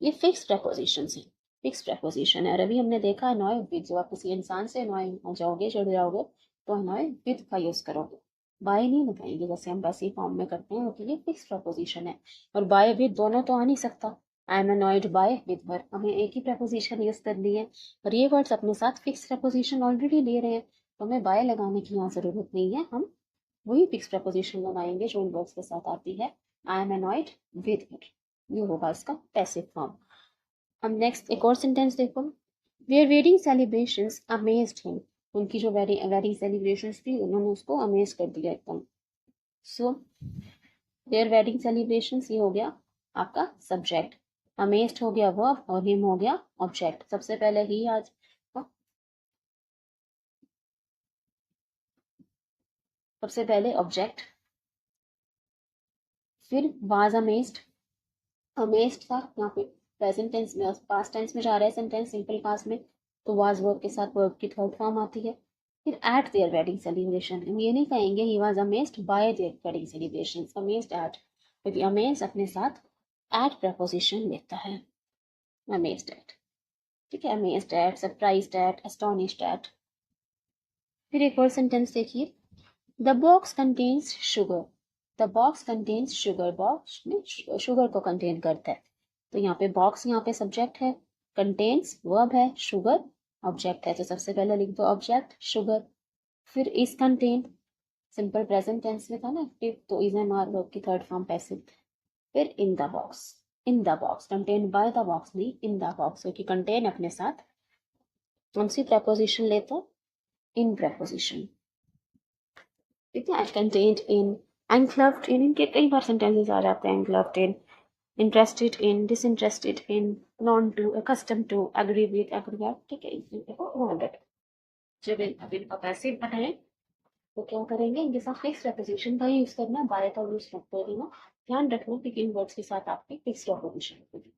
A: ये फिक्स प्रपोजिशन है, फिक्स प्रपोजिशन है। और अभी हमने देखा अनॉय विद, जो आप किसी इंसान से अनॉय हो जाओगे, चिढ़ जाओगे, तो अनॉय विद का यूज करोगे, बाय नहीं लगाएंगे जैसे हम पैसिव फॉर्म में करते हैं, तो ये फिक्स प्रपोजिशन है। और बाय विद दोनों तो आ नहीं सकता, I am annoyed by with her, हमें एक ही प्रपोजिशन यूज करनी है। और ये वर्ड्स अपने साथ फिक्स प्रपोजिशन ऑलरेडी ले रहे हैं, तो हमें बाय लगाने की यहाँ जरूरत नहीं है, हम वही फिक्स प्रपोजिशन लगाएंगे जो इन वर्ड्स के साथ आती है। आई एम अनॉयड विद हर, ये होगा इसका पैसिव फॉर्म। हम नेक्स्ट एक और सेंटेंस देखो। Where wedding celebrations amazed him, उनकी जो वेडिंग सेलिब्रेशंस थी उन्होंने उसको अमेज कर दिया एकदम। सो वेयर वेडिंग सेलिब्रेशंस ये हो गया आपका सब्जेक्ट। अमेज्ड हो गया वर्ब और हिम हो गया ऑब्जेक्ट। सबसे पहले ही आज सबसे पहले ऑब्जेक्ट, फिर वाज अमेज्ड, अमेज्ड था यहाँ पे प्रेजेंट टेंस में, पास्ट टेंस में जा रहा है सेंटेंस सिंपल पास्ट में, तो वाज वर्ब के साथ वर्ब की थर्ड फॉर्म आती है। फिर एट देयर वेडिंग सेलिब्रेशन, हम ये नहीं कहेंगे he was amazed bye their wedding celebration, amazed eight, क्योंकि अमेज अपने साथ एट प्रपोजिशन लेता है, अमेज्ड एट, ठीक है, amazed at, surprised at, astonished at. फिर एक और सेंटेंस देखिए, the box contains sugar, the box contains sugar, box में शुगर को कंटेन करता है, तो यहाँ पे बॉक्स यहाँ पे सब्जेक्ट है, कंटेन्स वर्ब है, शुगर ऑब्जेक्ट है, तो सबसे पहले लिख दो ऑब्जेक्ट शुगर। फिर is contain, simple present tense में था ना एक्टिव, तो इज एम आर वर्ब की थर्ड फॉर्म पैसिव। फिर in the box, in the box, contain by the box नहीं इन द बॉक्स, क्योंकि कंटेन अपने साथ कौन सी प्रपोजिशन लेता, इन प्रपोजिशन, ठीक है, कंटेन्ड इन, एनक्लव्ड इन, इनके कई बार सेंटेंसेस आ जाते हैं, involved in, interested in, disinterested in, known to, accustomed to, agree with, agree at, ठीक है, देखो वांटेड। जब इनका पैसिव बनाए तो क्या करेंगे, इनके साथ फिक्स प्रपोजिशन का यूज करना, बाय का यूज मत कर देना, ध्यान रखना कि इन वर्ड्स के साथ आपकी फिक्स प्रपोजिशन होगी।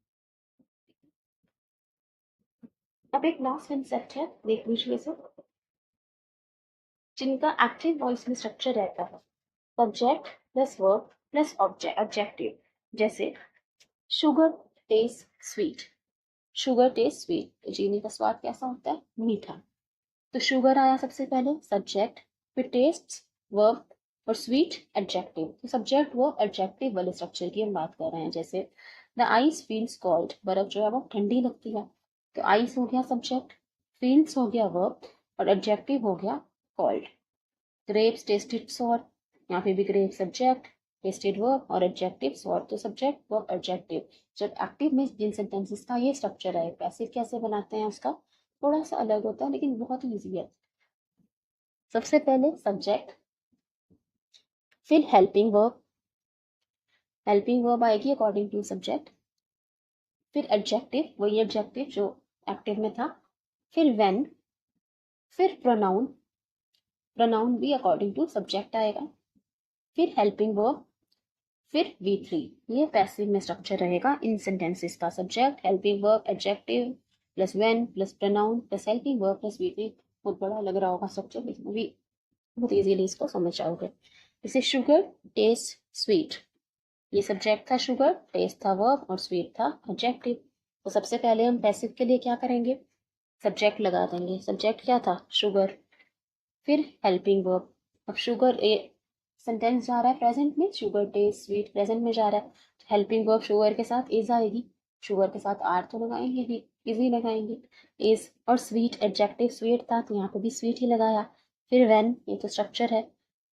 A: अब एक लास्ट कंसेप्ट है, देख लीजिए इसे, जिनका एक्टिव वॉइस में स्ट्रक्चर रहता है, subject plus verb plus object adjective, जैसे sugar taste sweet, sugar taste sweet, तो चीनी का स्वाद कैसा होता है, मीठा, तो शुगर आया सबसे पहले सब्जेक्ट, फिर टेस्ट वर्ब और स्वीट एडजेक्टिव, तो सब्जेक्ट वर्ब एडजेक्टिव वाले स्ट्रक्चर की हम बात कर रहे हैं। जैसे द आइस फील्स कोल्ड, बर्फ जो है वो ठंडी लगती है, तो आइस हो गया सब्जेक्ट, फील्स हो गया वर्ब और एडजेक्टिव हो गया कोल्ड। ग्रेप्स टेस्टेड सॉर, यहाँ पे भी ग्रेप सब्जेक्ट, टेस्टेड वर्ब और एडजेक्टिव सॉर, तो सब्जेक्ट वर्ब एडजेक्टिव। जब एक्टिव में जिन सेंटेंसेस का ये स्ट्रक्चर है, पैसिव कैसे बनाते हैं उसका थोड़ा सा अलग होता है, लेकिन बहुत ईजी है। सबसे पहले सब्जेक्ट, फिर हेल्पिंग वर्ब, हेल्पिंग वर्ब आएगी अकॉर्डिंग टू सब्जेक्ट, फिर एडजेक्टिव, वही एडजेक्टिव जो एक्टिव में था, फिर व्हेन, फिर प्रोनाउन, प्रोनाउन भी अकॉर्डिंग टू सब्जेक्ट आएगा, फिर हेल्पिंग वर्ब, फिर V3, ये पैसिव में स्ट्रक्चर रहेगा इन सेंटेंसेस का, subject helping verb adjective plus when plus pronoun plus helping verb plus V3। बहुत बड़ा लग रहा होगा स्ट्रक्चर, लेकिन भी बहुत इजीली इसको समझ जाओगे। जैसे शुगर टेस्ट स्वीट, ये सब्जेक्ट था शुगर, टेस्ट था वर्ब और स्वीट था एडजेक्टिव, तो सबसे पहले हम पैसिव के लिए क्या करेंगे, सब्जेक्ट लगा देंगे, सब्जेक्ट क्या था शुगर, फिर हेल्पिंग वर्ब, अब शुगर ए सेंटेंस जा रहा है प्रेजेंट में, शुगर टेस्ट स्वीट प्रेजेंट में जा रहा है, तो हेल्पिंग वर्ब शुगर के साथ इज आएगी, शुगर के साथ आर तो लगाएंगे ही, इजी लगाएंगे, इज, और स्वीट एडजेक्टिव स्वीट था तो यहाँ पे भी स्वीट ही लगाया, फिर व्हेन, ये तो स्ट्रक्चर है।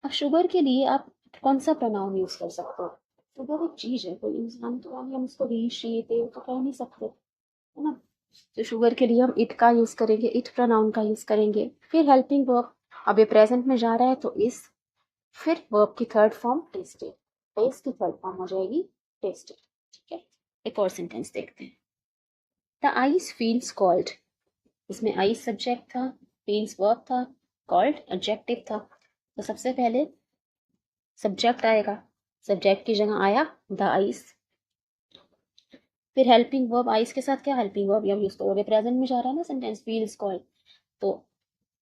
A: अब शुगर के लिए आप कौन सा प्रोनाउन यूज कर सकते हो, शुगर एक चीज है, कोई इंसान तो हम उसको ही शी ते तो कह नहीं सकते, है ना, तो शुगर के लिए हम इट का यूज करेंगे, इट प्रोनाउन का यूज करेंगे। फिर हेल्पिंग वर्ब, अब ये प्रेजेंट में जा रहा है तो इज, फिर वर्ब की थर्ड फॉर्म टेस्टेड, टेस्ट की थर्ड फॉर्म हो जाएगी टेस्टेड, ठीक है। एक और सेंटेंस देखते हैं, द आइस फील्स कोल्ड, इसमें आइस सब्जेक्ट था, फील्स वर्ब था, कोल्ड एडजेक्टिव था, तो सबसे पहले सब्जेक्ट आएगा, सब्जेक्ट की जगह आया द आइस, फिर हेल्पिंग वर्ब, आइस के साथ क्या हेल्पिंग वर्ब हम यूज करोगे, प्रेजेंट में जा रहा है ना सेंटेंस फील्स कोल्ड, तो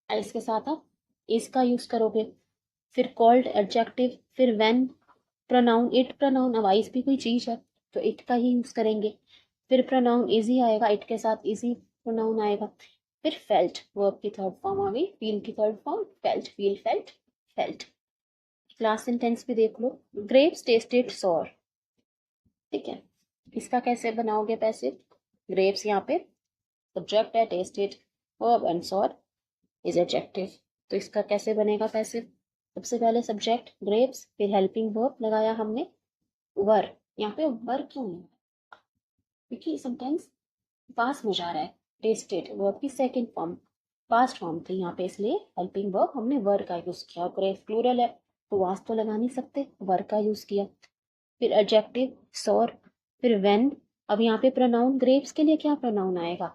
A: आइस के साथ आप इज का यूज करोगे, फिर कॉल्ड एडजेक्टिव, फिर व्हेन प्रोनाउन इट प्रोनाउन, अब आइस भी कोई चीज है तो इट का ही यूज करेंगे, फिर प्रोनाउन इजी आएगा, इट के साथ इजी प्रोनाउन आएगा, फिर फेल्ट, वर्ब की थर्ड फॉर्म आ गई, फील की third form felt, feel felt felt. Class sentence भी देख लो, ग्रेप्स टेस्टेड सॉर, ठीक है, इसका कैसे बनाओगे पैसे, ग्रेप्स यहाँ पे सब्जेक्ट है, tested verb and sour is adjective, तो इसका कैसे बनेगा पैसे, सबसे पहले सब्जेक्ट ग्रेप्स, फिर हेल्पिंग वर्ब लगाया हमने वर, यहाँ पे वर क्यों है, क्योंकि सेंटेंस पास में जा रहा है, टेस्टेड वर्ब की सेकंड फॉर्म पास्ट फॉर्म थी यहाँ पे, इसलिए हेल्पिंग वर्ब हमने वर का यूज किया, और ग्रेप्स प्लूरल है तो वास तो लगा नहीं सकते, वर का यूज किया, फिर एडजेक्टिव सॉर, फिर व्हेन अब यहाँ पे प्रोनाउन ग्रेप्स के लिए क्या प्रोनाउन आएगा?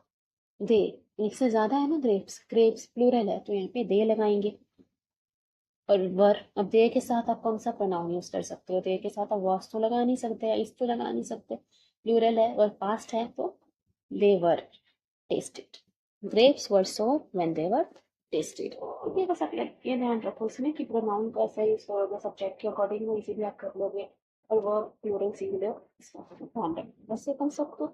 A: दे। एक से ज्यादा है ना ग्रेप्स, ग्रेप्स प्लूरल है तो यहाँ पे दे लगाएंगे। और वर, अब दे के साथ आप कौन सा प्रोनाउन यूज कर सकते हो? दे के साथ आप वॉस तो लगा नहीं सकते, इस तो लगा नहीं सकते, प्लूरल है और पास्ट है तो दे वर टेस्टेड, ग्रेप्स वर सोर व्हेन दे वर टेस्टेड। ये बस आप ये ध्यान रखो इसमें कि प्रोनाउन का ऐसा यूज करोगे सब्जेक्ट के अकॉर्डिंग, वो इजीली आप कर लोगे, और वो प्लूरल सिंगुलर ध्यान रखो। वैसे कंसेप्ट तो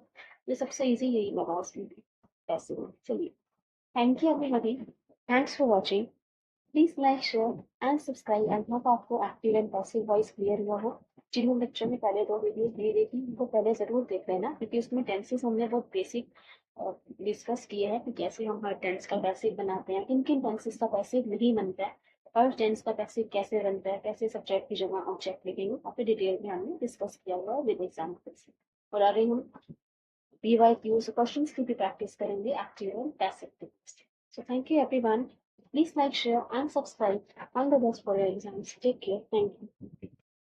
A: ये सबसे इजी यही लगा उसमें भी ऐसे में। चलिए, thank you everybody, thanks for watching. Please like share and subscribe. I hope आपको active and passive voice clear हुआ हो। जिन्होंने लेक्चर में पहले 2 वीडियोस नहीं देखी उनको पहले जरूर देख लेना, क्योंकि उसमें टेंसेस हमने बहुत बेसिक डिस्कस किए हैं कि कैसे हम हर टेंस का पैसिव बनाते हैं, किन किन टेंसेस का पैसिव नहीं बनता है, हर टेंस का पैसिव कैसे बनता है, कैसे सब्जेक्ट की जगह ऑब्जेक्ट लिखेंगे, काफी डिटेल में हमने डिस्कस किया हुआ है विद एग्जाम्पल्स। और आगे हम PYQs questions की भी प्रैक्टिस करेंगे एक्टिव और passive. So thank you everyone. Please like, share and subscribe. All the best for your exams. Take care. Thank you.